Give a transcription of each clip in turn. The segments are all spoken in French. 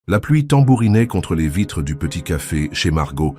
La pluie tambourinait contre les vitres du petit café chez Margot,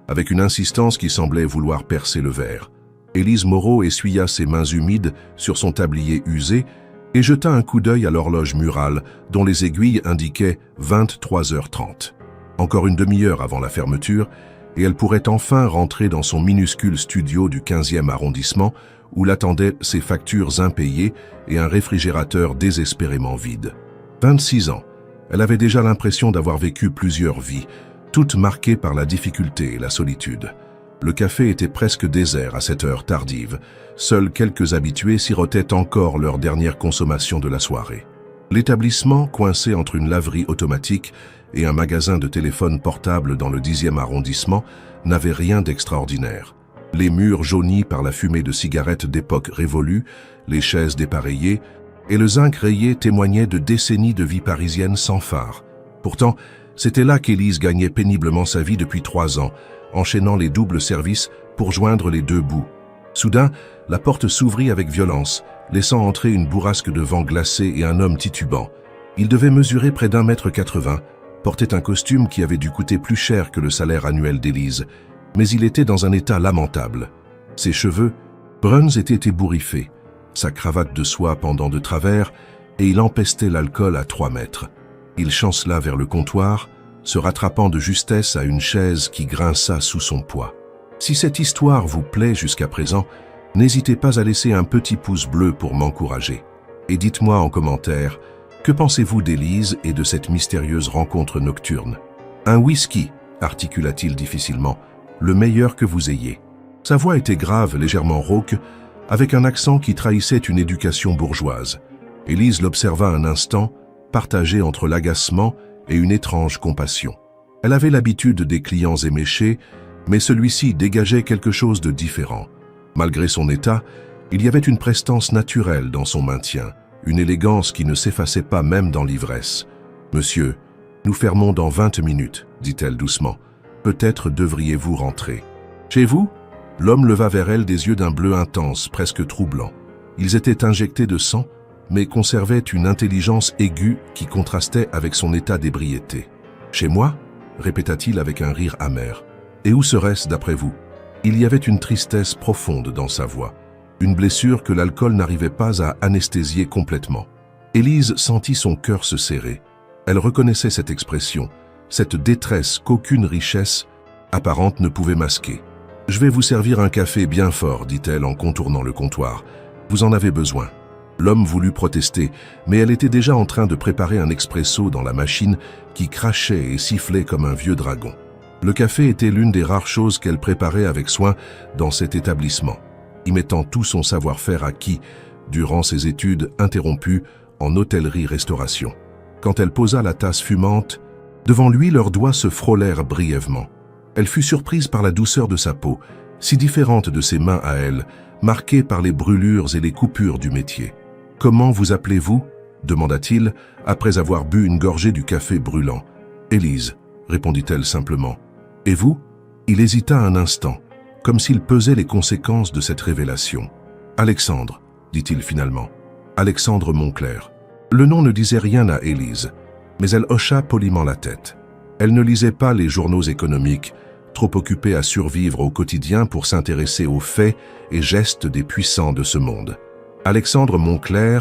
avec une insistance qui semblait vouloir percer le verre. Élise Moreau essuya ses mains humides sur son tablier usé et jeta un coup d'œil à l'horloge murale, dont les aiguilles indiquaient 23h30. Encore une demi-heure avant la fermeture, et elle pourrait enfin rentrer dans son minuscule studio du 15e arrondissement, où l'attendaient ses factures impayées et un réfrigérateur désespérément vide. 26 ans. Elle avait déjà l'impression d'avoir vécu plusieurs vies, toutes marquées par la difficulté et la solitude. Le café était presque désert à cette heure tardive. Seuls quelques habitués sirotaient encore leur dernière consommation de la soirée. L'établissement, coincé entre une laverie automatique et un magasin de téléphone portable dans le 10e arrondissement, n'avait rien d'extraordinaire. Les murs jaunis par la fumée de cigarettes d'époque révolue, les chaises dépareillées et le zinc rayé témoignaient de décennies de vie parisienne sans phare. Pourtant, c'était là qu'Élise gagnait péniblement sa vie depuis 3 ans, enchaînant les doubles services pour joindre les deux bouts. Soudain, la porte s'ouvrit avec violence, laissant entrer une bourrasque de vent glacé et un homme titubant. Il devait mesurer près d'1,80 m, portait un costume qui avait dû coûter plus cher que le salaire annuel d'Élise, mais il était dans un état lamentable. Ses cheveux bruns étaient ébouriffés, sa cravate de soie pendant de travers, et il empestait l'alcool à 3 mètres. Il chancela vers le comptoir, se rattrapant de justesse à une chaise qui grinça sous son poids. Si cette histoire vous plaît jusqu'à présent, n'hésitez pas à laisser un petit pouce bleu pour m'encourager. Et dites-moi en commentaire, que pensez-vous d'Élise et de cette mystérieuse rencontre nocturne? Un whisky, articula-t-il difficilement, le meilleur que vous ayez. Sa voix était grave, légèrement rauque, avec un accent qui trahissait une éducation bourgeoise. Élise l'observa un instant, partagée entre l'agacement et une étrange compassion. Elle avait l'habitude des clients éméchés, mais celui-ci dégageait quelque chose de différent. Malgré son état, il y avait une prestance naturelle dans son maintien, une élégance qui ne s'effaçait pas même dans l'ivresse. « Monsieur, nous fermons dans 20 minutes, dit-elle doucement. Peut-être devriez-vous rentrer. »« Chez vous ?» L'homme leva vers elle des yeux d'un bleu intense, presque troublant. Ils étaient injectés de sang, mais conservaient une intelligence aiguë qui contrastait avec son état d'ébriété. « Chez moi ?» répéta-t-il avec un rire amer. « Et où serait-ce d'après vous ?» Il y avait une tristesse profonde dans sa voix, une blessure que l'alcool n'arrivait pas à anesthésier complètement. Élise sentit son cœur se serrer. Elle reconnaissait cette expression, cette détresse qu'aucune richesse apparente ne pouvait masquer. « Je vais vous servir un café bien fort, dit-elle en contournant le comptoir. Vous en avez besoin. » L'homme voulut protester, mais elle était déjà en train de préparer un expresso dans la machine qui crachait et sifflait comme un vieux dragon. Le café était l'une des rares choses qu'elle préparait avec soin dans cet établissement, y mettant tout son savoir-faire acquis durant ses études interrompues en hôtellerie-restauration. Quand elle posa la tasse fumante, devant lui leurs doigts se frôlèrent brièvement. Elle fut surprise par la douceur de sa peau, si différente de ses mains à elle, marquée par les brûlures et les coupures du métier. « Comment vous appelez-vous » demanda-t-il, après avoir bu une gorgée du café brûlant. « Élise » répondit-elle simplement. « Et vous » Il hésita un instant, comme s'il pesait les conséquences de cette révélation. « Alexandre » dit-il finalement. « Alexandre Moncler. » Le nom ne disait rien à Élise, mais elle hocha poliment la tête. Elle ne lisait pas les journaux économiques, trop occupée à survivre au quotidien pour s'intéresser aux faits et gestes des puissants de ce monde. Alexandre Moncler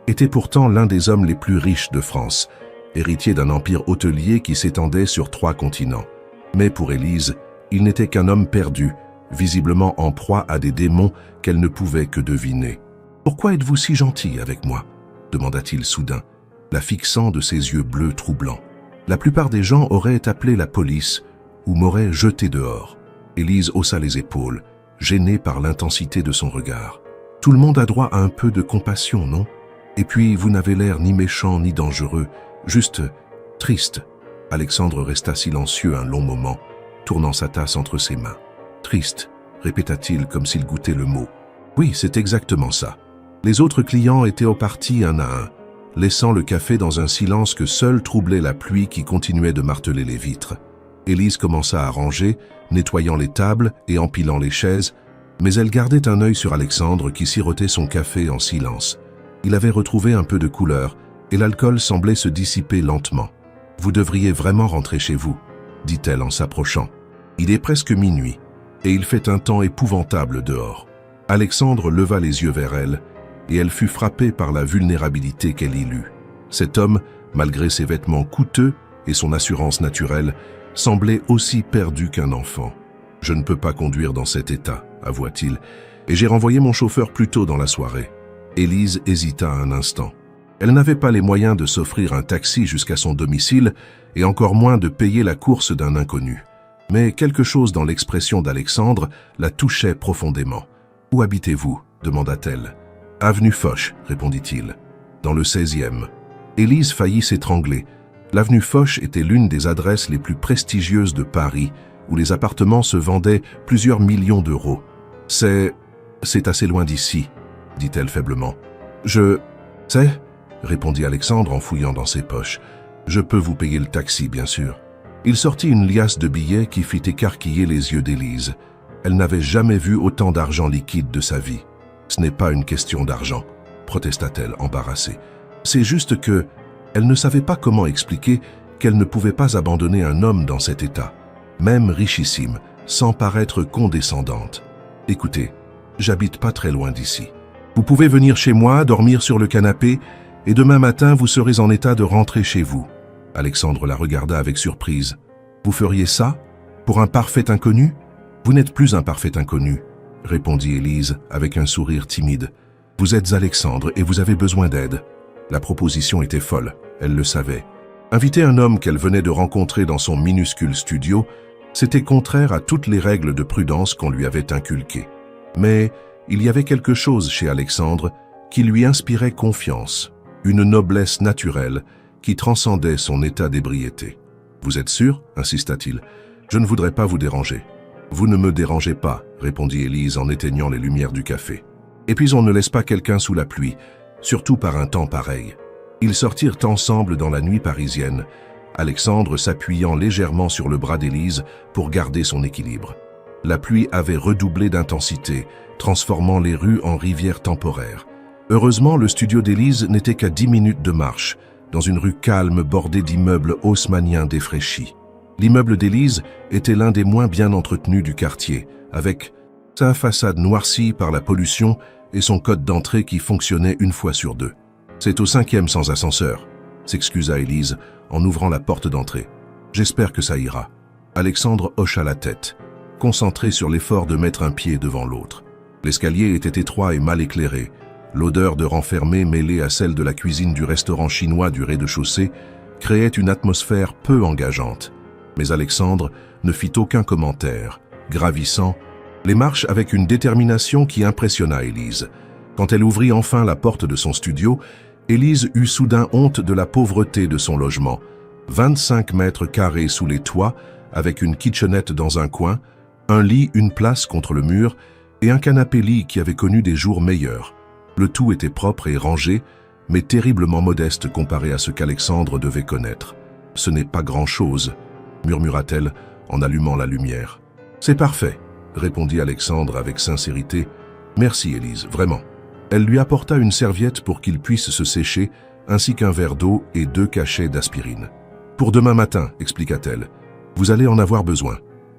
était pourtant l'un des hommes les plus riches de France, héritier d'un empire hôtelier qui s'étendait sur 3 continents. Mais pour Élise, il n'était qu'un homme perdu, visiblement en proie à des démons qu'elle ne pouvait que deviner. « Pourquoi êtes-vous si gentil avec moi ?» demanda-t-il soudain, la fixant de ses yeux bleus troublants. La plupart des gens auraient appelé la police ou m'auraient jeté dehors. Élise haussa les épaules, gênée par l'intensité de son regard. « Tout le monde a droit à un peu de compassion, non? Et puis, vous n'avez l'air ni méchant ni dangereux, juste triste. » Alexandre resta silencieux un long moment, tournant sa tasse entre ses mains. « Triste » répéta-t-il comme s'il goûtait le mot. « Oui, c'est exactement ça. » Les autres clients étaient repartis un à un, laissant le café dans un silence que seul troublait la pluie qui continuait de marteler les vitres. Élise commença à ranger, nettoyant les tables et empilant les chaises, mais elle gardait un œil sur Alexandre qui sirotait son café en silence. Il avait retrouvé un peu de couleur et l'alcool semblait se dissiper lentement. Vous devriez vraiment rentrer chez vous, dit-elle en s'approchant. Il est presque minuit, et il fait un temps épouvantable dehors. Alexandre leva les yeux vers elle, et elle fut frappée par la vulnérabilité qu'elle y lut. Cet homme, malgré ses vêtements coûteux et son assurance naturelle, semblait aussi perdu qu'un enfant. « Je ne peux pas conduire dans cet état, avoua-t-il, et j'ai renvoyé mon chauffeur plus tôt dans la soirée. » Élise hésita un instant. Elle n'avait pas les moyens de s'offrir un taxi jusqu'à son domicile et encore moins de payer la course d'un inconnu. Mais quelque chose dans l'expression d'Alexandre la touchait profondément. « Où habitez-vous » demanda-t-elle. « Avenue Foch » répondit-il. « Dans le 16e. » Élise faillit s'étrangler. L'avenue Foch était l'une des adresses les plus prestigieuses de Paris, où les appartements se vendaient plusieurs millions d'euros. « C'est assez loin d'ici » dit-elle faiblement. « Je sais » répondit Alexandre en fouillant dans ses poches. « Je peux vous payer le taxi, bien sûr. » Il sortit une liasse de billets qui fit écarquiller les yeux d'Élise. Elle n'avait jamais vu autant d'argent liquide de sa vie. « Ce n'est pas une question d'argent, » protesta-t-elle, embarrassée. « C'est juste que elle ne savait pas comment expliquer qu'elle ne pouvait pas abandonner un homme dans cet état, même richissime, sans paraître condescendante. « Écoutez, j'habite pas très loin d'ici. Vous pouvez venir chez moi, dormir sur le canapé, et demain matin, vous serez en état de rentrer chez vous. » Alexandre la regarda avec surprise. « Vous feriez ça? Pour un parfait inconnu? »« Vous n'êtes plus un parfait inconnu, » répondit Élise avec un sourire timide. « Vous êtes Alexandre et vous avez besoin d'aide. » La proposition était folle, elle le savait. Inviter un homme qu'elle venait de rencontrer dans son minuscule studio, c'était contraire à toutes les règles de prudence qu'on lui avait inculquées. Mais il y avait quelque chose chez Alexandre qui lui inspirait confiance, une noblesse naturelle qui transcendait son état d'ébriété. « Vous êtes sûr ?» insista-t-il. « Je ne voudrais pas vous déranger. »« Vous ne me dérangez pas, » répondit Élise en éteignant les lumières du café. « Et puis on ne laisse pas quelqu'un sous la pluie, surtout par un temps pareil. » Ils sortirent ensemble dans la nuit parisienne, Alexandre s'appuyant légèrement sur le bras d'Élise pour garder son équilibre. La pluie avait redoublé d'intensité, transformant les rues en rivières temporaires. Heureusement, le studio d'Élise n'était qu'à 10 minutes de marche, dans une rue calme bordée d'immeubles haussmanniens défraîchis. L'immeuble d'Élise était l'un des moins bien entretenus du quartier, avec sa façade noircie par la pollution et son code d'entrée qui fonctionnait une fois sur deux. « C'est au 5e sans ascenseur », s'excusa Élise en ouvrant la porte d'entrée. « J'espère que ça ira. » Alexandre hocha la tête, concentré sur l'effort de mettre un pied devant l'autre. L'escalier était étroit et mal éclairé. L'odeur de renfermé mêlée à celle de la cuisine du restaurant chinois du rez-de-chaussée créait une atmosphère peu engageante. Mais Alexandre ne fit aucun commentaire, gravissant les marches avec une détermination qui impressionna Élise. Quand elle ouvrit enfin la porte de son studio, Élise eut soudain honte de la pauvreté de son logement. 25 mètres carrés sous les toits, avec une kitchenette dans un coin, un lit, une place contre le mur, et un canapé-lit qui avait connu des jours meilleurs. Le tout était propre et rangé, mais terriblement modeste comparé à ce qu'Alexandre devait connaître. « Ce n'est pas grand-chose » murmura-t-elle en allumant la lumière. « C'est parfait » répondit Alexandre avec sincérité. « Merci Élise, vraiment. » Elle lui apporta une serviette pour qu'il puisse se sécher, ainsi qu'un verre d'eau et 2 cachets d'aspirine. « Pour demain matin, expliqua-t-elle. Vous allez en avoir besoin. »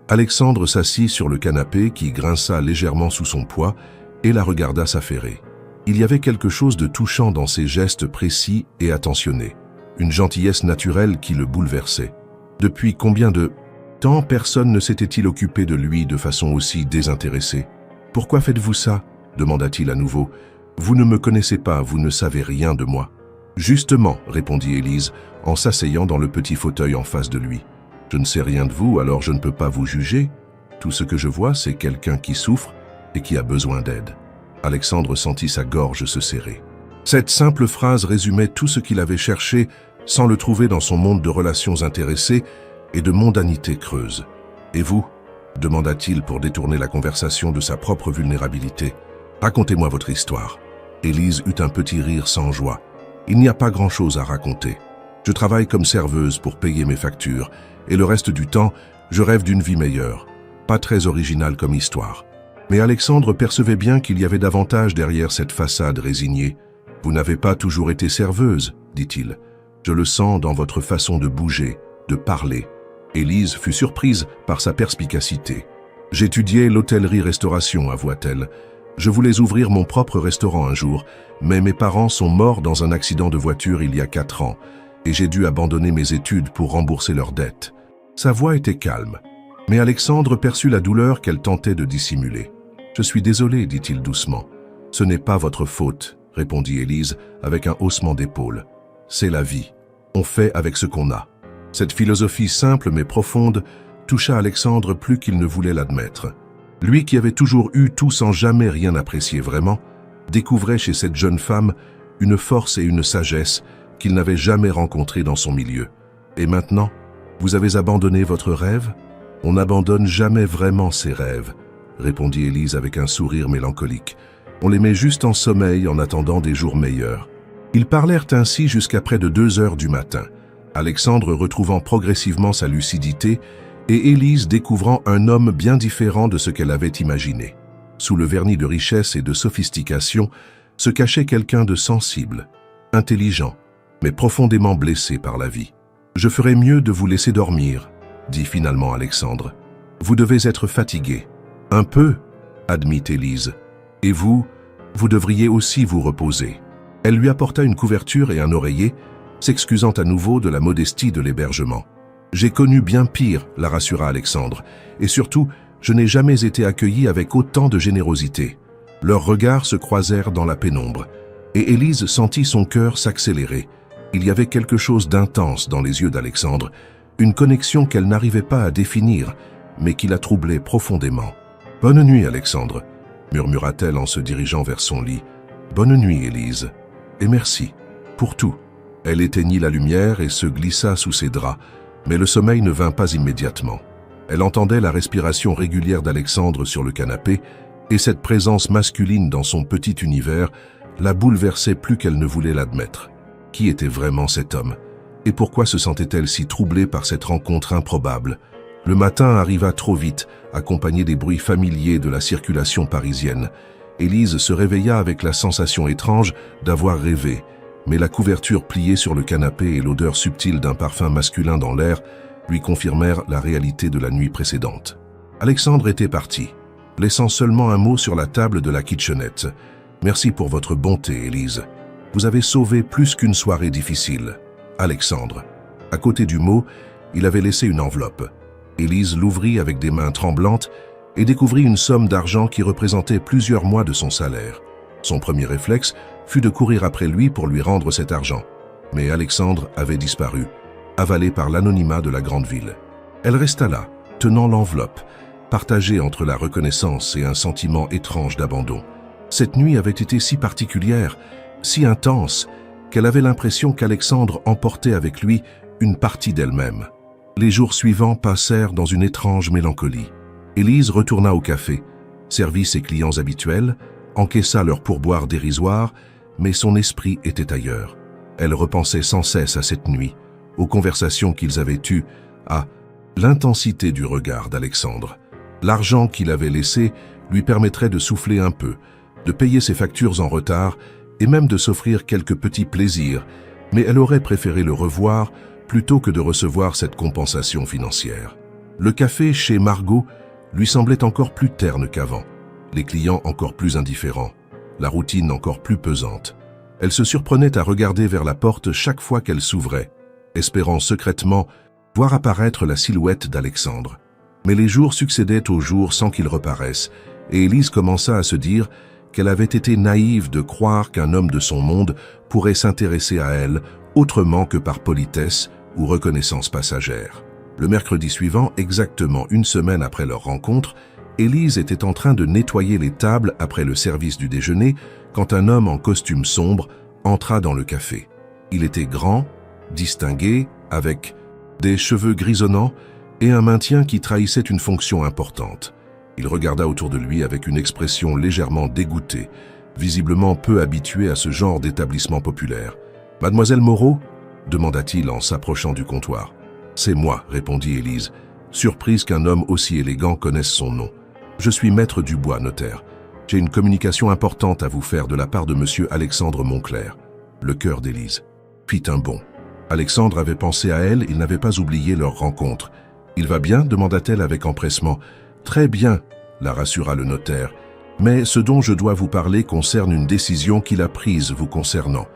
Alexandre s'assit sur le canapé qui grinça légèrement sous son poids et la regarda s'affairer. Il y avait quelque chose de touchant dans ses gestes précis et attentionnés, une gentillesse naturelle qui le bouleversait. Depuis combien de temps personne ne s'était-il occupé de lui de façon aussi désintéressée? « Pourquoi faites-vous ça ?» demanda-t-il à nouveau. « Vous ne me connaissez pas, vous ne savez rien de moi. »« Justement, » répondit Élise en s'asseyant dans le petit fauteuil en face de lui. « Je ne sais rien de vous, alors je ne peux pas vous juger. Tout ce que je vois, c'est quelqu'un qui souffre et qui a besoin d'aide. » Alexandre sentit sa gorge se serrer. Cette simple phrase résumait tout ce qu'il avait cherché sans le trouver dans son monde de relations intéressées et de mondanité creuse. « Et vous ?» demanda-t-il pour détourner la conversation de sa propre vulnérabilité. « Racontez-moi votre histoire. » Élise eut un petit rire sans joie. « Il n'y a pas grand-chose à raconter. Je travaille comme serveuse pour payer mes factures, et le reste du temps, je rêve d'une vie meilleure. Pas très original comme histoire. » Mais Alexandre percevait bien qu'il y avait davantage derrière cette façade résignée. « Vous n'avez pas toujours été serveuse, dit-il. Je le sens dans votre façon de bouger, de parler. » Élise fut surprise par sa perspicacité. « J'étudiais l'hôtellerie-restauration, avoua-t-elle. Je voulais ouvrir mon propre restaurant un jour, mais mes parents sont morts dans un accident de voiture il y a 4 ans, et j'ai dû abandonner mes études pour rembourser leurs dettes. » Sa voix était calme, mais Alexandre perçut la douleur qu'elle tentait de dissimuler. « Je suis désolé, dit-il doucement. « Ce n'est pas votre faute, répondit Élise avec un haussement d'épaule. C'est la vie. On fait avec ce qu'on a. » Cette philosophie simple mais profonde toucha Alexandre plus qu'il ne voulait l'admettre. Lui qui avait toujours eu tout sans jamais rien apprécier vraiment, découvrait chez cette jeune femme une force et une sagesse qu'il n'avait jamais rencontrées dans son milieu. « Et maintenant, vous avez abandonné votre rêve ? » « On n'abandonne jamais vraiment ses rêves, répondit Élise avec un sourire mélancolique. On les met juste en sommeil en attendant des jours meilleurs. Ils parlèrent ainsi jusqu'à près de 2 heures du matin, Alexandre retrouvant progressivement sa lucidité et Élise découvrant un homme bien différent de ce qu'elle avait imaginé. Sous le vernis de richesse et de sophistication se cachait quelqu'un de sensible, intelligent, mais profondément blessé par la vie. « Je ferais mieux de vous laisser dormir, » dit finalement Alexandre. « Vous devez être fatigué. »« Un peu, » admit Élise. « Et vous devriez aussi vous reposer. » Elle lui apporta une couverture et un oreiller, s'excusant à nouveau de la modestie de l'hébergement. « J'ai connu bien pire, » la rassura Alexandre, « et surtout, je n'ai jamais été accueilli avec autant de générosité. » Leurs regards se croisèrent dans la pénombre, et Élise sentit son cœur s'accélérer. Il y avait quelque chose d'intense dans les yeux d'Alexandre, une connexion qu'elle n'arrivait pas à définir, mais qui la troublait profondément. « Bonne nuit, Alexandre, » murmura-t-elle en se dirigeant vers son lit. « Bonne nuit, Élise, et merci, pour tout. » Elle éteignit la lumière et se glissa sous ses draps, mais le sommeil ne vint pas immédiatement. Elle entendait la respiration régulière d'Alexandre sur le canapé, et cette présence masculine dans son petit univers la bouleversait plus qu'elle ne voulait l'admettre. Qui était vraiment cet homme? Et pourquoi se sentait-elle si troublée par cette rencontre improbable? Le matin arriva trop vite, accompagné des bruits familiers de la circulation parisienne. Élise se réveilla avec la sensation étrange d'avoir rêvé, mais la couverture pliée sur le canapé et l'odeur subtile d'un parfum masculin dans l'air lui confirmèrent la réalité de la nuit précédente. Alexandre était parti, laissant seulement un mot sur la table de la kitchenette. « Merci pour votre bonté, Élise. Vous avez sauvé plus qu'une soirée difficile. » Alexandre. À côté du mot, il avait laissé une enveloppe. Élise l'ouvrit avec des mains tremblantes et découvrit une somme d'argent qui représentait plusieurs mois de son salaire. Son premier réflexe fut de courir après lui pour lui rendre cet argent. Mais Alexandre avait disparu, avalé par l'anonymat de la grande ville. Elle resta là, tenant l'enveloppe, partagée entre la reconnaissance et un sentiment étrange d'abandon. Cette nuit avait été si particulière, si intense, qu'elle avait l'impression qu'Alexandre emportait avec lui une partie d'elle-même. Les jours suivants passèrent dans une étrange mélancolie. Élise retourna au café, servit ses clients habituels, encaissa leur pourboire dérisoire, mais son esprit était ailleurs. Elle repensait sans cesse à cette nuit, aux conversations qu'ils avaient eues, à l'intensité du regard d'Alexandre. L'argent qu'il avait laissé lui permettrait de souffler un peu, de payer ses factures en retard et même de s'offrir quelques petits plaisirs, mais elle aurait préféré le revoir plutôt que de recevoir cette compensation financière. Le café chez Margot lui semblait encore plus terne qu'avant, les clients encore plus indifférents, la routine encore plus pesante. Elle se surprenait à regarder vers la porte chaque fois qu'elle s'ouvrait, espérant secrètement voir apparaître la silhouette d'Alexandre. Mais les jours succédaient aux jours sans qu'il reparaisse, et Élise commença à se dire qu'elle avait été naïve de croire qu'un homme de son monde pourrait s'intéresser à elle autrement que par politesse ou reconnaissance passagère. Le mercredi suivant, exactement une semaine après leur rencontre, Élise était en train de nettoyer les tables après le service du déjeuner quand un homme en costume sombre entra dans le café. Il était grand, distingué, avec des cheveux grisonnants et un maintien qui trahissait une fonction importante. Il regarda autour de lui avec une expression légèrement dégoûtée, visiblement peu habitué à ce genre d'établissement populaire. « Mademoiselle Moreau ?» demanda-t-il en s'approchant du comptoir. « C'est moi », répondit Élise, surprise qu'un homme aussi élégant connaisse son nom. « Je suis maître Dubois, notaire. J'ai une communication importante à vous faire de la part de monsieur Alexandre Monclerc. » Le cœur d'Élise fit un bond. Alexandre avait pensé à elle, il n'avait pas oublié leur rencontre. « Il va bien » demanda-t-elle avec empressement. « Très bien » la rassura le notaire. « Mais ce dont je dois vous parler concerne une décision qu'il a prise vous concernant. »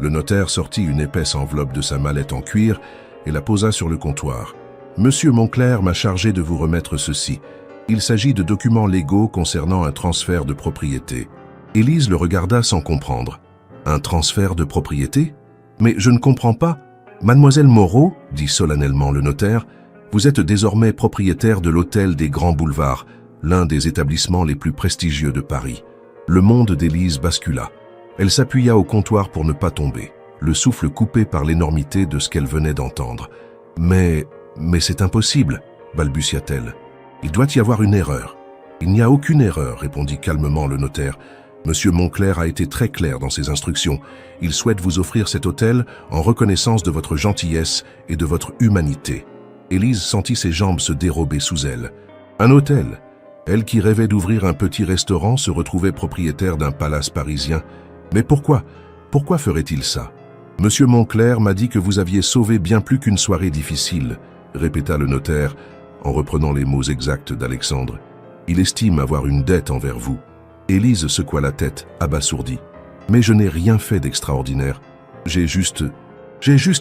Le notaire sortit une épaisse enveloppe de sa mallette en cuir et la posa sur le comptoir. « Monsieur Moncler m'a chargé de vous remettre ceci. Il s'agit de documents légaux concernant un transfert de propriété. » Élise le regarda sans comprendre. « Un transfert de propriété ? Mais je ne comprends pas. Mademoiselle Moreau, dit solennellement le notaire, vous êtes désormais propriétaire de l'hôtel des Grands Boulevards, l'un des établissements les plus prestigieux de Paris. » Le monde d'Élise bascula. Elle s'appuya au comptoir pour ne pas tomber, le souffle coupé par l'énormité de ce qu'elle venait d'entendre. « Mais c'est impossible, balbutia-t-elle. Il doit y avoir une erreur. » « Il n'y a aucune erreur, répondit calmement le notaire. Monsieur Moncler a été très clair dans ses instructions. Il souhaite vous offrir cet hôtel en reconnaissance de votre gentillesse et de votre humanité. Élise sentit ses jambes se dérober sous elle. Un hôtel. Elle qui rêvait d'ouvrir un petit restaurant se retrouvait propriétaire d'un palace parisien. Mais pourquoi? Pourquoi ferait-il ça? Monsieur Moncler m'a dit que vous aviez sauvé bien plus qu'une soirée difficile, répéta le notaire en reprenant les mots exacts d'Alexandre. Il estime avoir une dette envers vous. Élise secoua la tête, abasourdie. Mais je n'ai rien fait d'extraordinaire. J'ai juste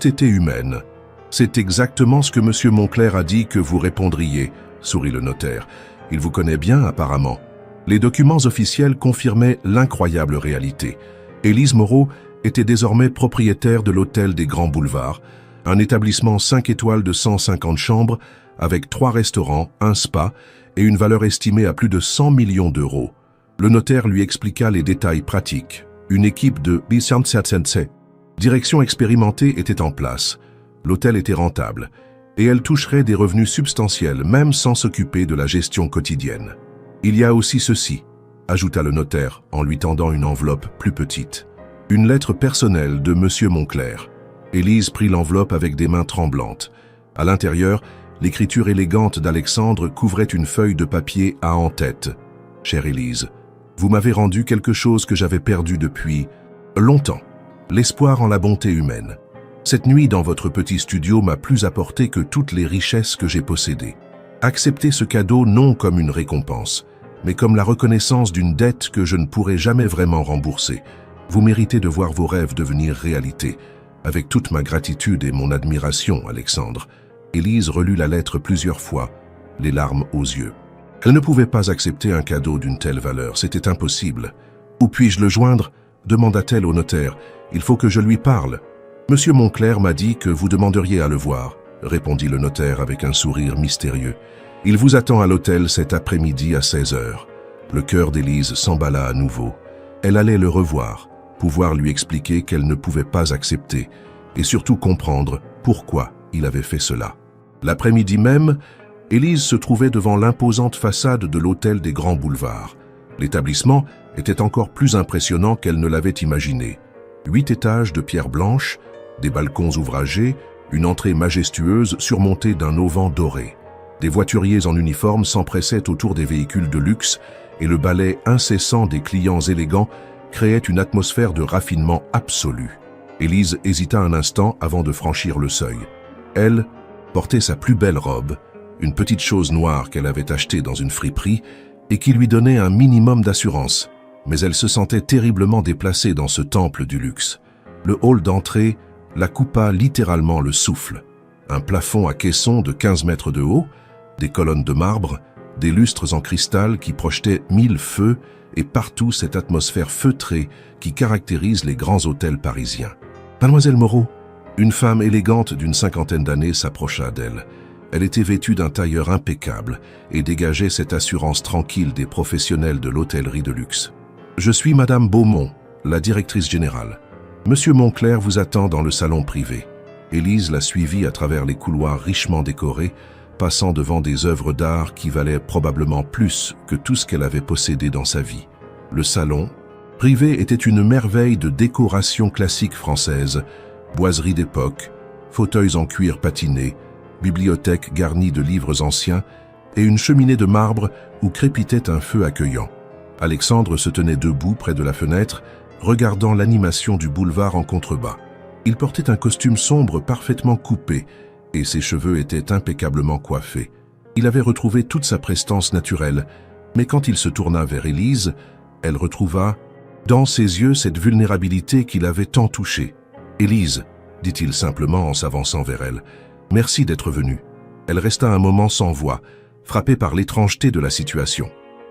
été humaine. C'est exactement ce que monsieur Moncler a dit que vous répondriez, sourit le notaire. Il vous connaît bien, apparemment. Les documents officiels confirmaient l'incroyable réalité. Élise Moreau était désormais propriétaire de l'hôtel des Grands Boulevards, un établissement 5 étoiles de 150 chambres, avec 3 restaurants, un spa et une valeur estimée à plus de 100 millions d'euros. Le notaire lui expliqua les détails pratiques. Une équipe de direction expérimentée était en place. L'hôtel était rentable, et elle toucherait des revenus substantiels, même sans s'occuper de la gestion quotidienne. Il y a aussi ceci, ajouta le notaire en lui tendant une enveloppe plus petite. Une lettre personnelle de monsieur Moncler. Élise prit l'enveloppe avec des mains tremblantes. À l'intérieur, l'écriture élégante d'Alexandre couvrait une feuille de papier à en-tête. « Chère Élise, vous m'avez rendu quelque chose que j'avais perdu depuis longtemps, l'espoir en la bonté humaine. Cette nuit dans votre petit studio m'a plus apporté que toutes les richesses que j'ai possédées. Acceptez ce cadeau non comme une récompense, mais comme la reconnaissance d'une dette que je ne pourrai jamais vraiment rembourser. Vous méritez de voir vos rêves devenir réalité. Avec toute ma gratitude et mon admiration, Alexandre. » Élise relut la lettre plusieurs fois, les larmes aux yeux. Elle ne pouvait pas accepter un cadeau d'une telle valeur, c'était impossible. « Où puis-je le joindre ?» demanda-t-elle au notaire. « Il faut que je lui parle. »« Monsieur Moncler m'a dit que vous demanderiez à le voir, » répondit le notaire avec un sourire mystérieux. « Il vous attend à l'hôtel cet après-midi à 16 h. » Le cœur d'Élise s'emballa à nouveau. Elle allait le revoir, pouvoir lui expliquer qu'elle ne pouvait pas accepter, et surtout comprendre pourquoi il avait fait cela. L'après-midi même, Élise se trouvait devant l'imposante façade de l'hôtel des Grands Boulevards. L'établissement était encore plus impressionnant qu'elle ne l'avait imaginé. 8 étages de pierre blanche, des balcons ouvragés, une entrée majestueuse surmontée d'un auvent doré. Des voituriers en uniforme s'empressaient autour des véhicules de luxe et le balai incessant des clients élégants créait une atmosphère de raffinement absolu. Élise hésita un instant avant de franchir le seuil. Elle portait sa plus belle robe, une petite chose noire qu'elle avait achetée dans une friperie et qui lui donnait un minimum d'assurance, mais elle se sentait terriblement déplacée dans ce temple du luxe. Le hall d'entrée la coupa littéralement le souffle. Un plafond à caissons de 15 mètres de haut, des colonnes de marbre, des lustres en cristal qui projetaient 1000 feux et partout cette atmosphère feutrée qui caractérise les grands hôtels parisiens. « Mademoiselle Moreau !» Une femme élégante d'une 50aine d'années s'approcha d'elle. Elle était vêtue d'un tailleur impeccable et dégageait cette assurance tranquille des professionnels de l'hôtellerie de luxe. « Je suis Madame Beaumont, la directrice générale. Monsieur Moncler vous attend dans le salon privé. » Élise la suivit à travers les couloirs richement décorés, passant devant des œuvres d'art qui valaient probablement plus que tout ce qu'elle avait possédé dans sa vie. Le salon privé était une merveille de décoration classique française, boiseries d'époque, fauteuils en cuir patiné, bibliothèque garnie de livres anciens et une cheminée de marbre où crépitait un feu accueillant. Alexandre se tenait debout près de la fenêtre, regardant l'animation du boulevard en contrebas. Il portait un costume sombre parfaitement coupé et ses cheveux étaient impeccablement coiffés. Il avait retrouvé toute sa prestance naturelle, mais quand il se tourna vers Élise, elle retrouva dans ses yeux cette vulnérabilité qui l'avait tant touché. « Élise, dit-il simplement en s'avançant vers elle, merci d'être venue. » Elle resta un moment sans voix, frappée par l'étrangeté de la situation.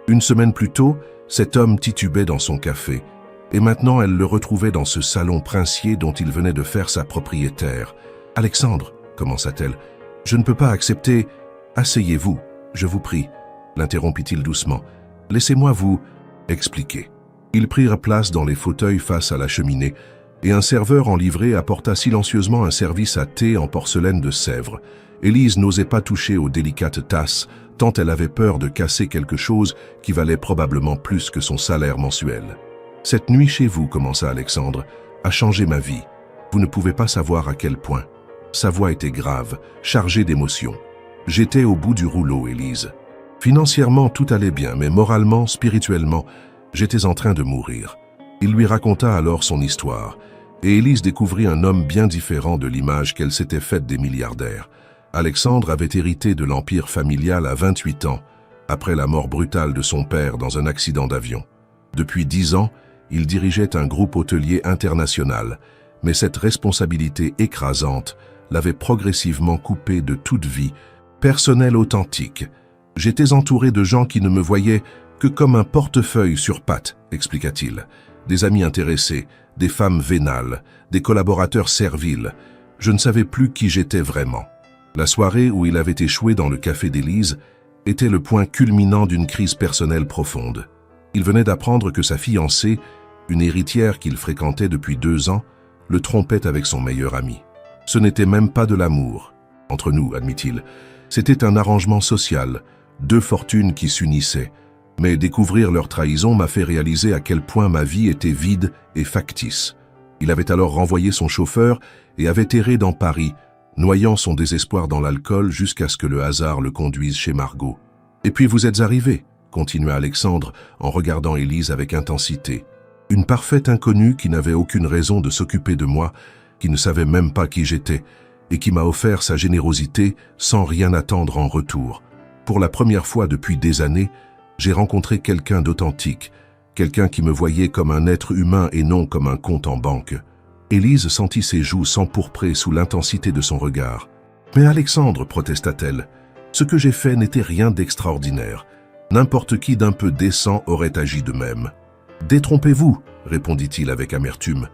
Une semaine plus tôt, cet homme titubait dans son café, et maintenant elle le retrouvait dans ce salon princier dont il venait de faire sa propriétaire. « Alexandre, commença-t-elle, je ne peux pas accepter... »« Asseyez-vous, je vous prie, » l'interrompit-il doucement. « Laissez-moi vous expliquer. » Ils prirent place dans les fauteuils face à la cheminée, et un serveur en livrée apporta silencieusement un service à thé en porcelaine de Sèvres. Élise n'osait pas toucher aux délicates tasses, tant elle avait peur de casser quelque chose qui valait probablement plus que son salaire mensuel. « Cette nuit chez vous, commença Alexandre, a changé ma vie. Vous ne pouvez pas savoir à quel point. » Sa voix était grave, chargée d'émotion. « J'étais au bout du rouleau, Élise. Financièrement, tout allait bien, mais moralement, spirituellement, j'étais en train de mourir. » Il lui raconta alors son histoire, et Élise découvrit un homme bien différent de l'image qu'elle s'était faite des milliardaires. Alexandre avait hérité de l'empire familial à 28 ans, après la mort brutale de son père dans un accident d'avion. Depuis 10 ans, il dirigeait un groupe hôtelier international, mais cette responsabilité écrasante l'avait progressivement coupé de toute vie personnelle authentique. « J'étais entouré de gens qui ne me voyaient que comme un portefeuille sur pattes, expliqua-t-il. Des amis intéressés, des femmes vénales, des collaborateurs serviles. Je ne savais plus qui j'étais vraiment. » La soirée où il avait échoué dans le café d'Élise était le point culminant d'une crise personnelle profonde. Il venait d'apprendre que sa fiancée, une héritière qu'il fréquentait depuis 2 ans, le trompait avec son meilleur ami. Ce n'était même pas de l'amour, entre nous, admit-il. C'était un arrangement social, 2 fortunes qui s'unissaient. Mais découvrir leur trahison m'a fait réaliser à quel point ma vie était vide et factice. Il avait alors renvoyé son chauffeur et avait erré dans Paris, noyant son désespoir dans l'alcool jusqu'à ce que le hasard le conduise chez Margot. « Et puis vous êtes arrivé, » continua Alexandre en regardant Élise avec intensité. « Une parfaite inconnue qui n'avait aucune raison de s'occuper de moi, qui ne savait même pas qui j'étais, et qui m'a offert sa générosité sans rien attendre en retour. Pour la première fois depuis des années, j'ai rencontré quelqu'un d'authentique, quelqu'un qui me voyait comme un être humain et non comme un compte en banque. » Élise sentit ses joues s'empourprer sous l'intensité de son regard. « Mais Alexandre, protesta-t-elle, ce que j'ai fait n'était rien d'extraordinaire. N'importe qui d'un peu décent aurait agi de même. »« Détrompez-vous, répondit-il avec amertume.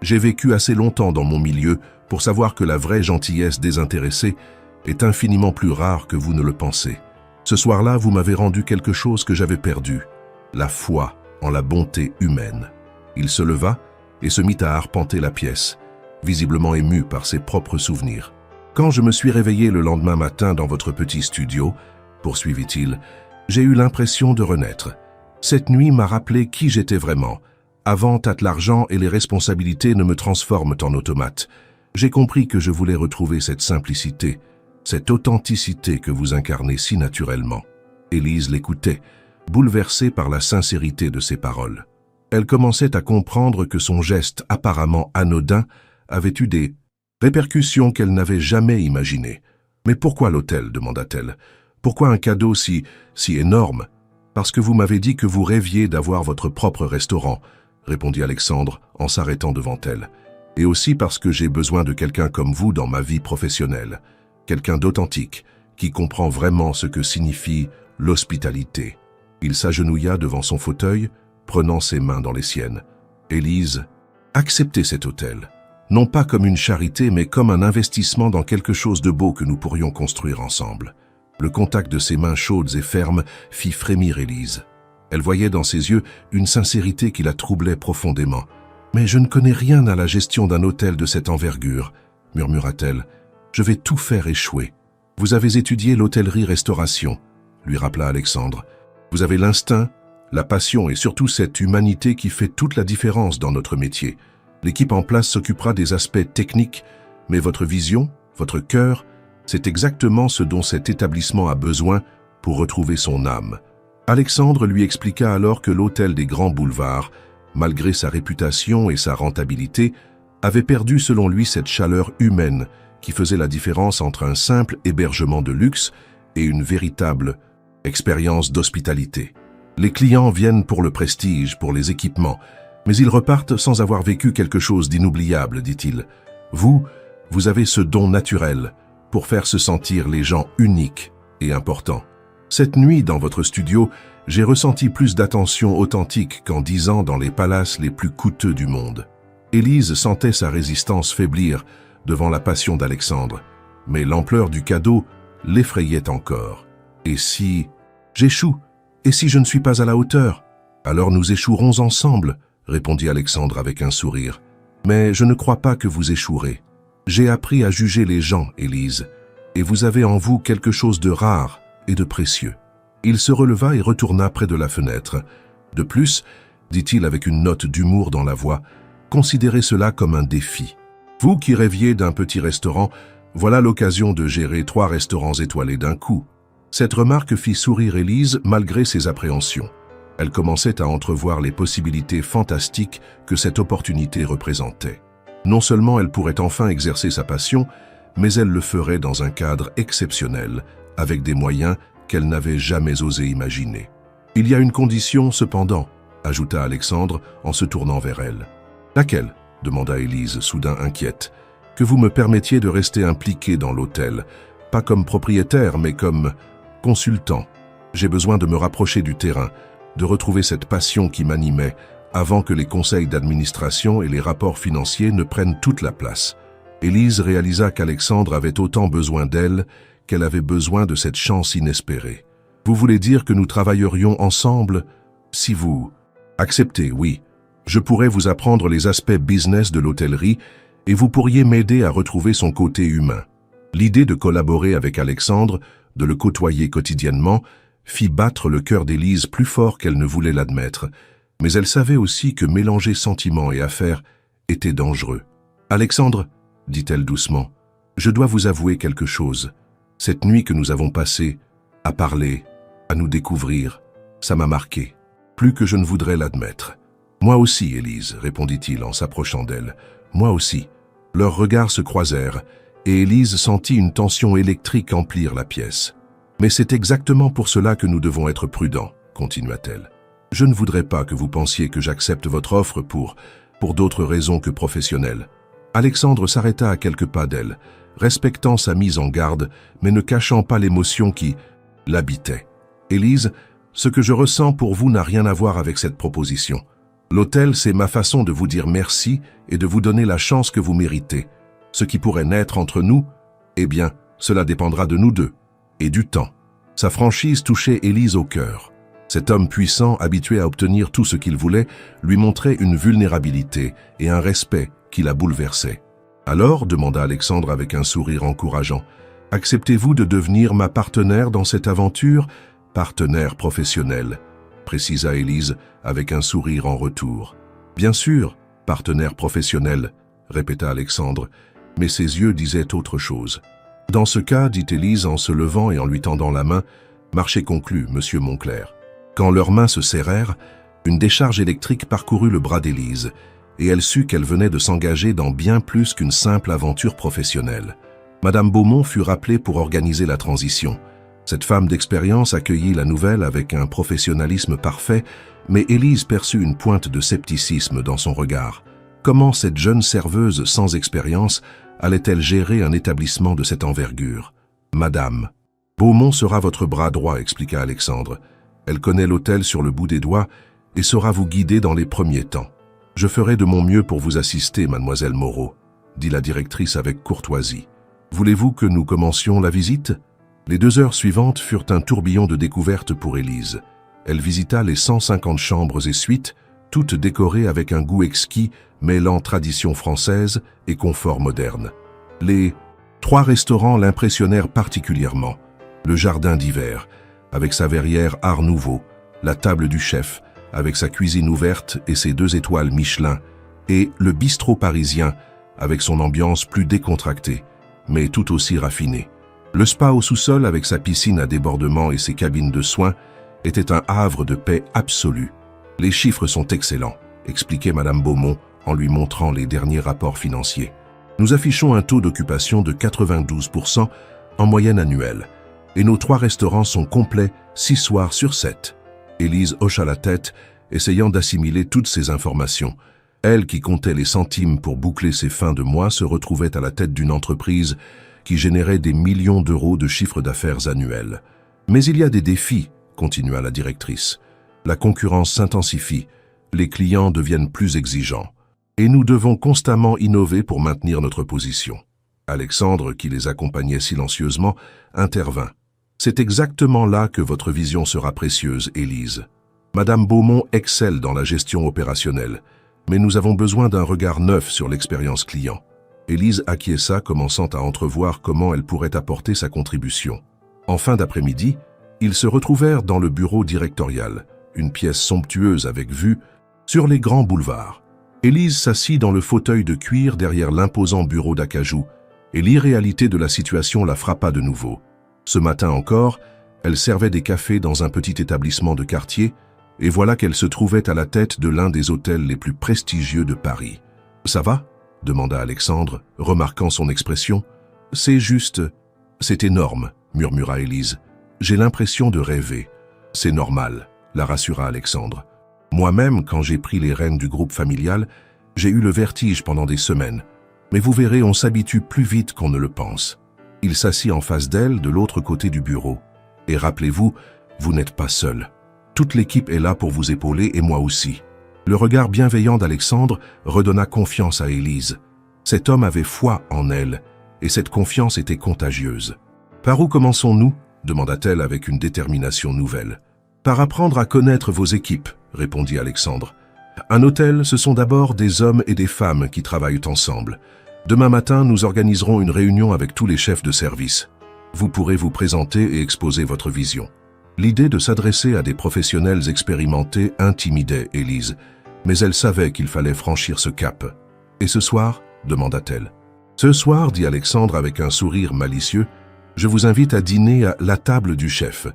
J'ai vécu assez longtemps dans mon milieu pour savoir que la vraie gentillesse désintéressée est infiniment plus rare que vous ne le pensez. Ce soir-là, vous m'avez rendu quelque chose que j'avais perdu, la foi en la bonté humaine. » Il se leva et se mit à arpenter la pièce, visiblement ému par ses propres souvenirs. « Quand je me suis réveillé le lendemain matin dans votre petit studio, poursuivit-il, j'ai eu l'impression de renaître. Cette nuit m'a rappelé qui j'étais vraiment. Avant, l'argent et les responsabilités ne me transforment en automate. J'ai compris que je voulais retrouver cette simplicité, cette authenticité que vous incarnez si naturellement. » Élise l'écoutait, bouleversée par la sincérité de ses paroles. Elle commençait à comprendre que son geste apparemment anodin avait eu des répercussions qu'elle n'avait jamais imaginées. « Mais pourquoi l'hôtel » demanda-t-elle. « Pourquoi un cadeau si énorme ?»« Parce que vous m'avez dit que vous rêviez d'avoir votre propre restaurant », répondit Alexandre en s'arrêtant devant elle. « Et aussi parce que j'ai besoin de quelqu'un comme vous dans ma vie professionnelle. Quelqu'un d'authentique, qui comprend vraiment ce que signifie l'hospitalité. » Il s'agenouilla devant son fauteuil, prenant ses mains dans les siennes. « Élise, acceptez cet hôtel, non pas comme une charité, mais comme un investissement dans quelque chose de beau que nous pourrions construire ensemble. » Le contact de ses mains chaudes et fermes fit frémir Élise. Elle voyait dans ses yeux une sincérité qui la troublait profondément. « Mais je ne connais rien à la gestion d'un hôtel de cette envergure, » murmura-t-elle. « Je vais tout faire échouer. »« Vous avez étudié l'hôtellerie-restauration, » lui rappela Alexandre. « Vous avez l'instinct, la passion et surtout cette humanité qui fait toute la différence dans notre métier. L'équipe en place s'occupera des aspects techniques, mais votre vision, votre cœur, c'est exactement ce dont cet établissement a besoin pour retrouver son âme. » Alexandre lui expliqua alors que l'hôtel des Grands Boulevards, malgré sa réputation et sa rentabilité, avait perdu selon lui cette chaleur humaine qui faisait la différence entre un simple hébergement de luxe et une véritable expérience d'hospitalité. Les clients viennent pour le prestige, pour les équipements, mais ils repartent sans avoir vécu quelque chose d'inoubliable, dit-il. Vous avez ce don naturel pour faire se sentir les gens uniques et importants. Cette nuit, dans votre studio, j'ai ressenti plus d'attention authentique qu'en 10 ans dans les palaces les plus coûteux du monde. Élise sentait sa résistance faiblir devant la passion d'Alexandre, mais l'ampleur du cadeau l'effrayait encore. Et si j'échoue? Et si je ne suis pas à la hauteur? Alors nous échouerons ensemble, répondit Alexandre avec un sourire. Mais je ne crois pas que vous échouerez. J'ai appris à juger les gens, Élise, et vous avez en vous quelque chose de rare et de précieux. Il se releva et retourna près de la fenêtre. De plus, dit-il avec une note d'humour dans la voix, considérez cela comme un défi. Vous qui rêviez d'un petit restaurant, voilà l'occasion de gérer 3 restaurants étoilés d'un coup. Cette remarque fit sourire Élise malgré ses appréhensions. Elle commençait à entrevoir les possibilités fantastiques que cette opportunité représentait. Non seulement elle pourrait enfin exercer sa passion, mais elle le ferait dans un cadre exceptionnel, avec des moyens qu'elle n'avait jamais osé imaginer. Il y a une condition cependant, ajouta Alexandre en se tournant vers elle. Laquelle? Demanda Élise, soudain inquiète. Que vous me permettiez de rester impliqué dans l'hôtel, pas comme propriétaire, mais comme consultant. J'ai besoin de me rapprocher du terrain, de retrouver cette passion qui m'animait, avant que les conseils d'administration et les rapports financiers ne prennent toute la place. Élise réalisa qu'Alexandre avait autant besoin d'elle qu'elle avait besoin de cette chance inespérée. Vous voulez dire que nous travaillerions ensemble? Si vous acceptez, oui. Je pourrais vous apprendre les aspects business de l'hôtellerie et vous pourriez m'aider à retrouver son côté humain. L'idée de collaborer avec Alexandre, de le côtoyer quotidiennement, fit battre le cœur d'Élise plus fort qu'elle ne voulait l'admettre, mais elle savait aussi que mélanger sentiments et affaires était dangereux. « Alexandre, dit-elle doucement, je dois vous avouer quelque chose. Cette nuit que nous avons passée, à parler, à nous découvrir, ça m'a marqué, plus que je ne voudrais l'admettre. Moi aussi, Élise, répondit-il en s'approchant d'elle. Moi aussi. Leurs regards se croisèrent, et Élise sentit une tension électrique emplir la pièce. Mais c'est exactement pour cela que nous devons être prudents, continua-t-elle. Je ne voudrais pas que vous pensiez que j'accepte votre offre pour d'autres raisons que professionnelles. Alexandre s'arrêta à quelques pas d'elle, respectant sa mise en garde, mais ne cachant pas l'émotion qui l'habitait. Élise, ce que je ressens pour vous n'a rien à voir avec cette proposition. L'hôtel, c'est ma façon de vous dire merci et de vous donner la chance que vous méritez. Ce qui pourrait naître entre nous, eh bien, cela dépendra de nous deux, et du temps. Sa franchise touchait Élise au cœur. Cet homme puissant, habitué à obtenir tout ce qu'il voulait, lui montrait une vulnérabilité et un respect qui la bouleversait. Alors, demanda Alexandre avec un sourire encourageant, acceptez-vous de devenir ma partenaire dans cette aventure? Partenaire professionnel, précisa Élise avec un sourire en retour. Bien sûr, partenaire professionnel, répéta Alexandre, mais ses yeux disaient autre chose. Dans ce cas, dit Élise en se levant et en lui tendant la main, marché conclu, monsieur Moncler. Quand leurs mains se serrèrent, une décharge électrique parcourut le bras d'Élise, et elle sut qu'elle venait de s'engager dans bien plus qu'une simple aventure professionnelle. Madame Beaumont fut rappelée pour organiser la transition. Cette femme d'expérience accueillit la nouvelle avec un professionnalisme parfait, mais Élise perçut une pointe de scepticisme dans son regard. Comment cette jeune serveuse sans expérience allait-elle gérer un établissement de cette envergure? Madame, Beaumont sera votre bras droit, expliqua Alexandre. Elle connaît l'hôtel sur le bout des doigts et saura vous guider dans les premiers temps. Je ferai de mon mieux pour vous assister, mademoiselle Moreau, dit la directrice avec courtoisie. Voulez-vous que nous commencions la visite? Les 2 heures suivantes furent un tourbillon de découvertes pour Élise. Elle visita les 150 chambres et suites, toutes décorées avec un goût exquis, mêlant tradition française et confort moderne. Les 3 restaurants l'impressionnèrent particulièrement. Le jardin d'hiver, avec sa verrière art nouveau, la table du chef, avec sa cuisine ouverte et ses 2 étoiles Michelin, et le bistrot parisien, avec son ambiance plus décontractée, mais tout aussi raffinée. Le spa au sous-sol, avec sa piscine à débordement et ses cabines de soins, était un havre de paix absolue. Les chiffres sont excellents, expliquait Madame Beaumont en lui montrant les derniers rapports financiers. Nous affichons un taux d'occupation de 92% en moyenne annuelle, et nos 3 restaurants sont complets 6 soirs sur 7. Élise hocha la tête, essayant d'assimiler toutes ces informations. Elle, qui comptait les centimes pour boucler ses fins de mois, se retrouvait à la tête d'une entreprise qui générait des millions d'euros de chiffre d'affaires annuel. Mais il y a des défis, continua la directrice. La concurrence s'intensifie, les clients deviennent plus exigeants. Et nous devons constamment innover pour maintenir notre position. Alexandre, qui les accompagnait silencieusement, intervint. C'est exactement là que votre vision sera précieuse, Élise. Madame Beaumont excelle dans la gestion opérationnelle, mais nous avons besoin d'un regard neuf sur l'expérience client. Élise acquiesça, commençant à entrevoir comment elle pourrait apporter sa contribution. En fin d'après-midi, ils se retrouvèrent dans le bureau directorial, une pièce somptueuse avec vue sur les grands boulevards. Élise s'assit dans le fauteuil de cuir derrière l'imposant bureau d'acajou, et l'irréalité de la situation la frappa de nouveau. Ce matin encore, elle servait des cafés dans un petit établissement de quartier, et voilà qu'elle se trouvait à la tête de l'un des hôtels les plus prestigieux de Paris. « Ça va ?» demanda Alexandre, remarquant son expression. « C'est juste... c'est énorme, » murmura Élise. « J'ai l'impression de rêver. »« C'est normal, » la rassura Alexandre. « Moi-même, quand j'ai pris les rênes du groupe familial, j'ai eu le vertige pendant des semaines. Mais vous verrez, on s'habitue plus vite qu'on ne le pense. » Il s'assit en face d'elle, de l'autre côté du bureau. « Et rappelez-vous, vous n'êtes pas seul. Toute l'équipe est là pour vous épauler et moi aussi. » Le regard bienveillant d'Alexandre redonna confiance à Élise. Cet homme avait foi en elle, et cette confiance était contagieuse. « Par où commençons-nous » demanda-t-elle avec une détermination nouvelle. « Par apprendre à connaître vos équipes » répondit Alexandre. « Un hôtel, ce sont d'abord des hommes et des femmes qui travaillent ensemble. Demain matin, nous organiserons une réunion avec tous les chefs de service. Vous pourrez vous présenter et exposer votre vision. » L'idée de s'adresser à des professionnels expérimentés intimidait Élise, mais elle savait qu'il fallait franchir ce cap. « Et ce soir » demanda-t-elle. « Ce soir, dit Alexandre avec un sourire malicieux, je vous invite à dîner à la table du chef.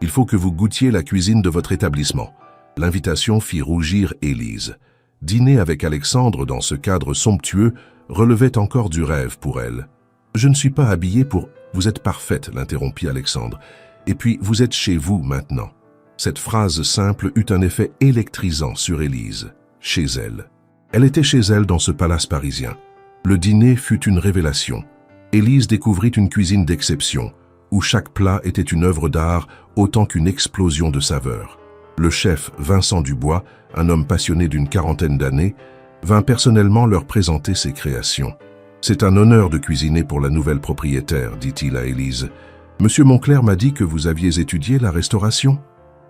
Il faut que vous goûtiez la cuisine de votre établissement. » L'invitation fit rougir Élise. Dîner avec Alexandre dans ce cadre somptueux relevait encore du rêve pour elle. « Je ne suis pas habillée pour... »« Vous êtes parfaite, » l'interrompit Alexandre. « Et puis, vous êtes chez vous maintenant. » Cette phrase simple eut un effet électrisant sur Élise, chez elle. Elle était chez elle dans ce palace parisien. Le dîner fut une révélation. Élise découvrit une cuisine d'exception, où chaque plat était une œuvre d'art autant qu'une explosion de saveurs. Le chef Vincent Dubois, un homme passionné d'une 40aine d'années, vint personnellement leur présenter ses créations. « C'est un honneur de cuisiner pour la nouvelle propriétaire, dit-il à Élise. « Monsieur Moncler m'a dit que vous aviez étudié la restauration ?»«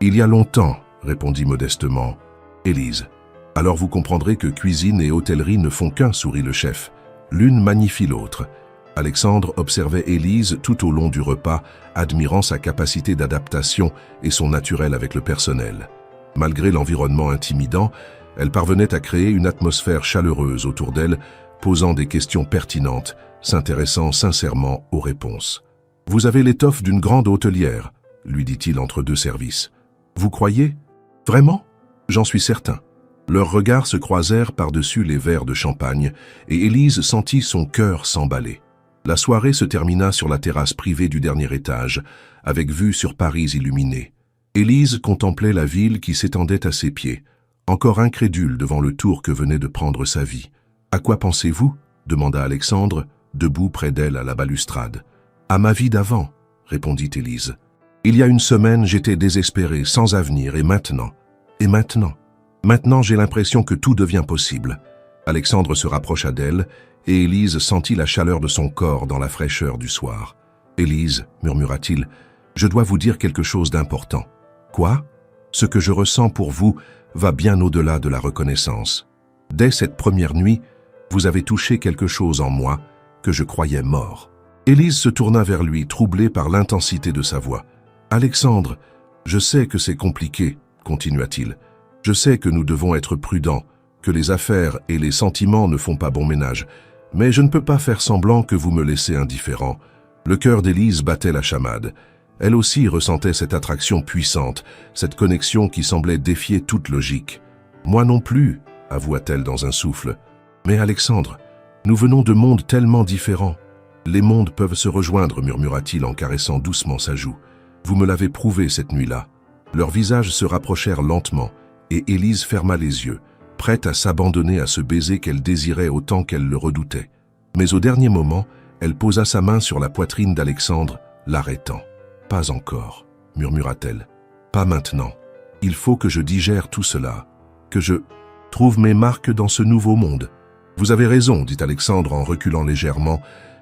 Il y a longtemps, » répondit modestement Élise. « Alors vous comprendrez que cuisine et hôtellerie ne font qu'un, sourit le chef. L'une magnifie l'autre. » Alexandre observait Élise tout au long du repas, admirant sa capacité d'adaptation et son naturel avec le personnel. Malgré l'environnement intimidant, elle parvenait à créer une atmosphère chaleureuse autour d'elle, posant des questions pertinentes, s'intéressant sincèrement aux réponses. « Vous avez l'étoffe d'une grande hôtelière, » lui dit-il entre deux services. « Vous croyez ? Vraiment ? J'en suis certain. » Leurs regards se croisèrent par-dessus les verres de champagne, et Élise sentit son cœur s'emballer. La soirée se termina sur la terrasse privée du dernier étage, avec vue sur Paris illuminée. Élise contemplait la ville qui s'étendait à ses pieds, encore incrédule devant le tour que venait de prendre sa vie. « À quoi pensez-vous » demanda Alexandre, debout près d'elle à la balustrade. « À ma vie d'avant » répondit Élise. « Il y a une semaine, j'étais désespérée, sans avenir, et maintenant ?» « Et maintenant ?»« Maintenant, j'ai l'impression que tout devient possible. » Alexandre se rapprocha d'elle, et Élise sentit la chaleur de son corps dans la fraîcheur du soir. « Élise, » murmura-t-il, « je dois vous dire quelque chose d'important. »« Quoi ? Ce que je ressens pour vous va bien au-delà de la reconnaissance. Dès cette première nuit, vous avez touché quelque chose en moi que je croyais mort. » Élise se tourna vers lui, troublée par l'intensité de sa voix. « Alexandre, je sais que c'est compliqué, » continua-t-il. « Je sais que nous devons être prudents, que les affaires et les sentiments ne font pas bon ménage, mais je ne peux pas faire semblant que vous me laissez indifférent. » Le cœur d'Élise battait la chamade. Elle aussi ressentait cette attraction puissante, cette connexion qui semblait défier toute logique. « Moi non plus, » avoua-t-elle dans un souffle. Mais Alexandre, nous venons de mondes tellement différents. Les mondes peuvent se rejoindre, murmura-t-il en caressant doucement sa joue. Vous me l'avez prouvé cette nuit-là. Leurs visages se rapprochèrent lentement, et Élise ferma les yeux, prête à s'abandonner à ce baiser qu'elle désirait autant qu'elle le redoutait. Mais au dernier moment, elle posa sa main sur la poitrine d'Alexandre, l'arrêtant. « Pas encore », murmura-t-elle. « Pas maintenant. Il faut que je digère tout cela, que je trouve mes marques dans ce nouveau monde. » « Vous avez raison, dit Alexandre en reculant légèrement,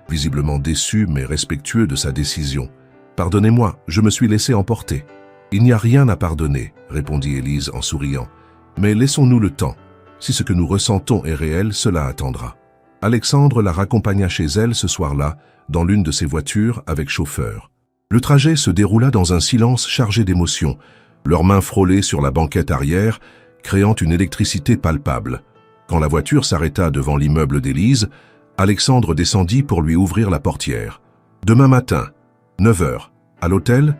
visiblement déçu mais respectueux de sa décision. « Pardonnez-moi, je me suis laissé emporter. »« Il n'y a rien à pardonner, » répondit Élise en souriant. « Mais laissons-nous le temps. Si ce que nous ressentons est réel, cela attendra. » Alexandre la raccompagna chez elle ce soir-là, dans l'une de ses voitures avec chauffeur. Le trajet se déroula dans un silence chargé d'émotions, leurs mains frôlées sur la banquette arrière, créant une électricité palpable. Quand la voiture s'arrêta devant l'immeuble d'Élise, Alexandre descendit pour lui ouvrir la portière. « Demain matin, 9 heures, à l'hôtel ?»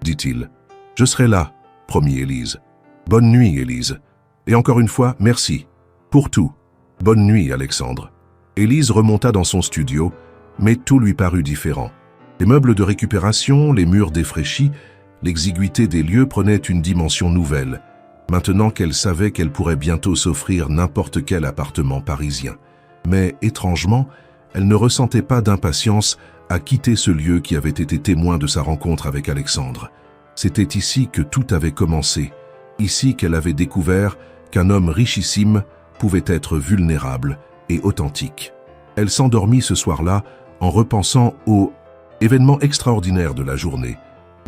dit-il. « Je serai là, » promit Élise. « Bonne nuit, Élise. Et encore une fois, merci. Pour tout. Bonne nuit, Alexandre. » Élise remonta dans son studio, mais tout lui parut différent. Les meubles de récupération, les murs défraîchis, l'exiguïté des lieux prenaient une dimension nouvelle, maintenant qu'elle savait qu'elle pourrait bientôt s'offrir n'importe quel appartement parisien. Mais, étrangement, elle ne ressentait pas d'impatience à quitter ce lieu qui avait été témoin de sa rencontre avec Alexandre. C'était ici que tout avait commencé, ici qu'elle avait découvert qu'un homme richissime pouvait être vulnérable et authentique. Elle s'endormit ce soir-là en repensant aux événements extraordinaires de la journée,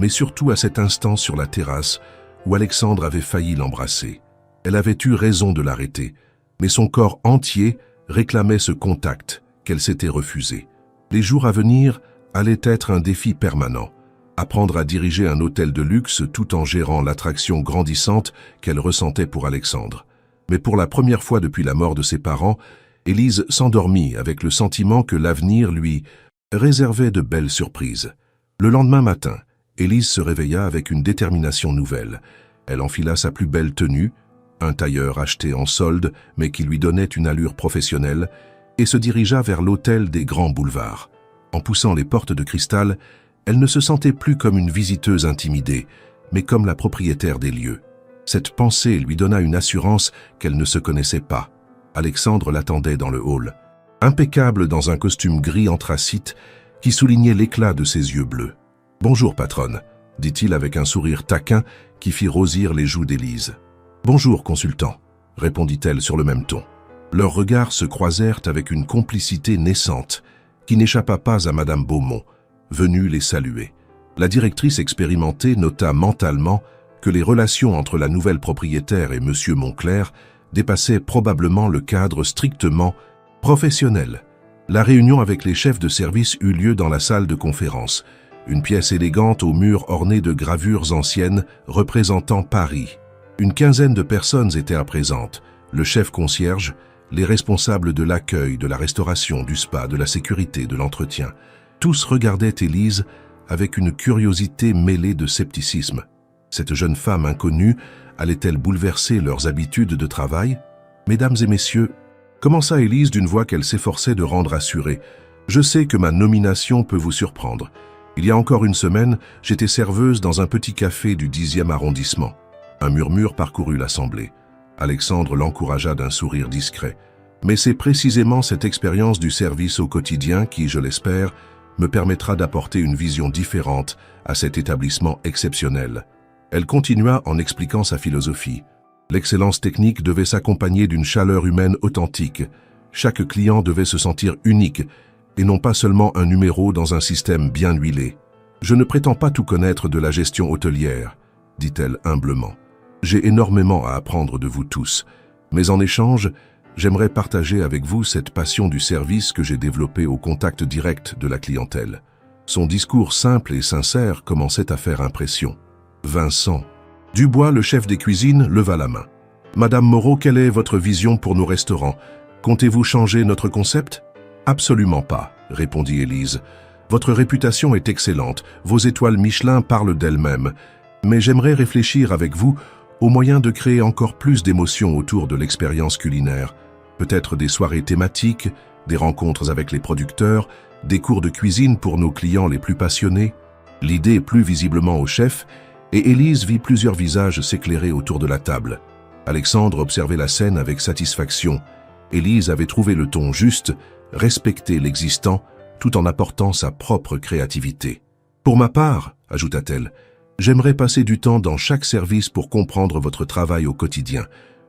mais surtout à cet instant sur la terrasse où Alexandre avait failli l'embrasser. Elle avait eu raison de l'arrêter, mais son corps entier réclamait ce contact qu'elle s'était refusé. Les jours à venir allaient être un défi permanent. Apprendre à diriger un hôtel de luxe tout en gérant l'attraction grandissante qu'elle ressentait pour Alexandre. Mais pour la première fois depuis la mort de ses parents, Élise s'endormit avec le sentiment que l'avenir lui réservait de belles surprises. Le lendemain matin, Élise se réveilla avec une détermination nouvelle. Elle enfila sa plus belle tenue, un tailleur acheté en solde mais qui lui donnait une allure professionnelle, et se dirigea vers l'hôtel des Grands Boulevards. En poussant les portes de cristal, elle ne se sentait plus comme une visiteuse intimidée, mais comme la propriétaire des lieux. Cette pensée lui donna une assurance qu'elle ne se connaissait pas. Alexandre l'attendait dans le hall, impeccable dans un costume gris anthracite qui soulignait l'éclat de ses yeux bleus. « Bonjour, patronne », dit-il avec un sourire taquin qui fit rosir les joues d'Élise. « Bonjour, consultant », répondit-elle sur le même ton. Leurs regards se croisèrent avec une complicité naissante qui n'échappa pas à Madame Beaumont, venue les saluer. La directrice expérimentée nota mentalement que les relations entre la nouvelle propriétaire et Monsieur Moncler dépassaient probablement le cadre strictement professionnel. La réunion avec les chefs de service eut lieu dans la salle de conférence, une pièce élégante aux murs ornés de gravures anciennes représentant Paris. Une quinzaine de personnes étaient présentes, le chef concierge, les responsables de l'accueil, de la restauration, du spa, de la sécurité, de l'entretien. Tous regardaient Élise avec une curiosité mêlée de scepticisme. Cette jeune femme inconnue allait-elle bouleverser leurs habitudes de travail? « Mesdames et messieurs », commença Élise d'une voix qu'elle s'efforçait de rendre assurée, « je sais que ma nomination peut vous surprendre. Il y a encore une semaine, j'étais serveuse dans un petit café du 10e arrondissement. » Un murmure parcourut l'assemblée. Alexandre l'encouragea d'un sourire discret. « Mais c'est précisément cette expérience du service au quotidien qui, je l'espère, me permettra d'apporter une vision différente à cet établissement exceptionnel. » Elle continua en expliquant sa philosophie. L'excellence technique devait s'accompagner d'une chaleur humaine authentique. Chaque client devait se sentir unique et non pas seulement un numéro dans un système bien huilé. « Je ne prétends pas tout connaître de la gestion hôtelière, » dit-elle humblement. « J'ai énormément à apprendre de vous tous, mais en échange, j'aimerais partager avec vous cette passion du service que j'ai développée au contact direct de la clientèle. » Son discours simple et sincère commençait à faire impression. Vincent Dubois, le chef des cuisines, leva la main. « Madame Moreau, quelle est votre vision pour nos restaurants? Comptez-vous changer notre concept ?»« Absolument pas, » répondit Élise. « Votre réputation est excellente, vos étoiles Michelin parlent d'elles-mêmes, mais j'aimerais réfléchir avec vous au moyen de créer encore plus d'émotions autour de l'expérience culinaire, peut-être des soirées thématiques, des rencontres avec les producteurs, des cours de cuisine pour nos clients les plus passionnés. L'idée plut visiblement au chef, et Élise vit plusieurs visages s'éclairer autour de la table. Alexandre observait la scène avec satisfaction. Élise avait trouvé le ton juste, respecté l'existant, tout en apportant sa propre créativité. « Pour ma part, ajouta-t-elle, j'aimerais passer du temps dans chaque service pour comprendre votre travail au quotidien.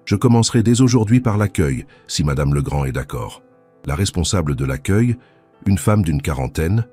Je commencerai dès aujourd'hui par l'accueil, si Madame Legrand est d'accord. » La responsable de l'accueil, une femme d'une quarantaine,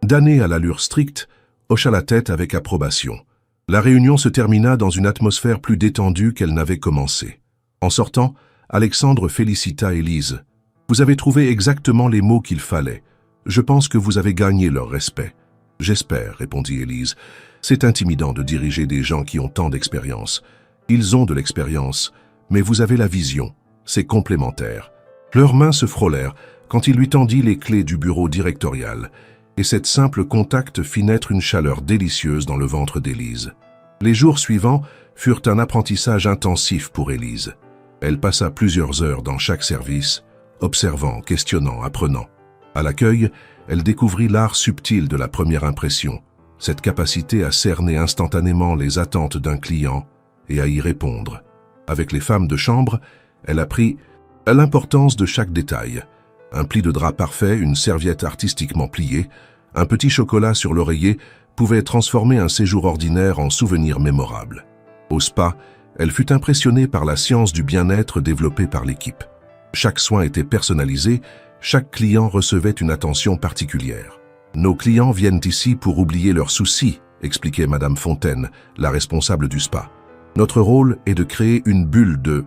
d'années à l'allure stricte, hocha la tête avec approbation. La réunion se termina dans une atmosphère plus détendue qu'elle n'avait commencé. En sortant, Alexandre félicita Élise. « Vous avez trouvé exactement les mots qu'il fallait. Je pense que vous avez gagné leur respect. »« J'espère, » répondit Élise. « C'est intimidant de diriger des gens qui ont tant d'expérience. Ils ont de l'expérience, mais vous avez la vision. C'est complémentaire. » Leurs mains se frôlèrent quand il lui tendit les clés du bureau directorial, et cette simple contact fit naître une chaleur délicieuse dans le ventre d'Élise. Les jours suivants furent un apprentissage intensif pour Élise. Elle passa plusieurs heures dans chaque service, observant, questionnant, apprenant. À l'accueil, elle découvrit l'art subtil de la première impression, cette capacité à cerner instantanément les attentes d'un client et à y répondre. Avec les femmes de chambre, elle apprit l'importance de chaque détail. Un pli de drap parfait, une serviette artistiquement pliée, un petit chocolat sur l'oreiller pouvait transformer un séjour ordinaire en souvenir mémorable. Au spa, elle fut impressionnée par la science du bien-être développée par l'équipe. Chaque soin était personnalisé, chaque client recevait une attention particulière. « Nos clients viennent ici pour oublier leurs soucis », expliquait Madame Fontaine, la responsable du spa. « Notre rôle est de créer une bulle de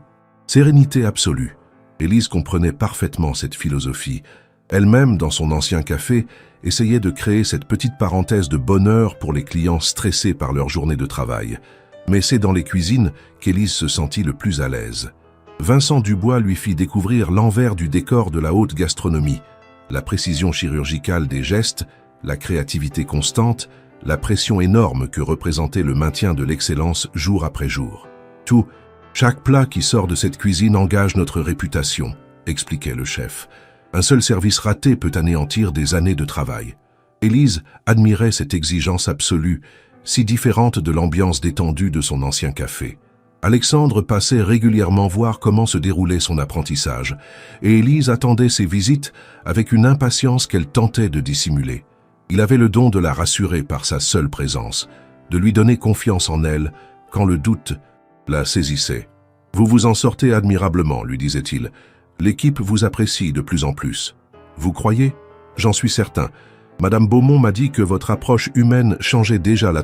sérénité absolue. » Élise comprenait parfaitement cette philosophie. Elle-même, dans son ancien café, essayait de créer cette petite parenthèse de bonheur pour les clients stressés par leur journée de travail. Mais c'est dans les cuisines qu'Élise se sentit le plus à l'aise. Vincent Dubois lui fit découvrir l'envers du décor de la haute gastronomie, la précision chirurgicale des gestes, la créativité constante, la pression énorme que représentait le maintien de l'excellence jour après jour. Chaque plat qui sort de cette cuisine engage notre réputation, expliquait le chef. Un seul service raté peut anéantir des années de travail. Élise admirait cette exigence absolue, si différente de l'ambiance détendue de son ancien café. Alexandre passait régulièrement voir comment se déroulait son apprentissage, et Élise attendait ses visites avec une impatience qu'elle tentait de dissimuler. Il avait le don de la rassurer par sa seule présence, de lui donner confiance en elle quand le doute la saisissait. « Vous vous en sortez admirablement, » lui disait-il. « L'équipe vous apprécie de plus en plus. »« Vous croyez ? J'en suis certain. Madame Beaumont m'a dit que votre approche humaine changeait déjà la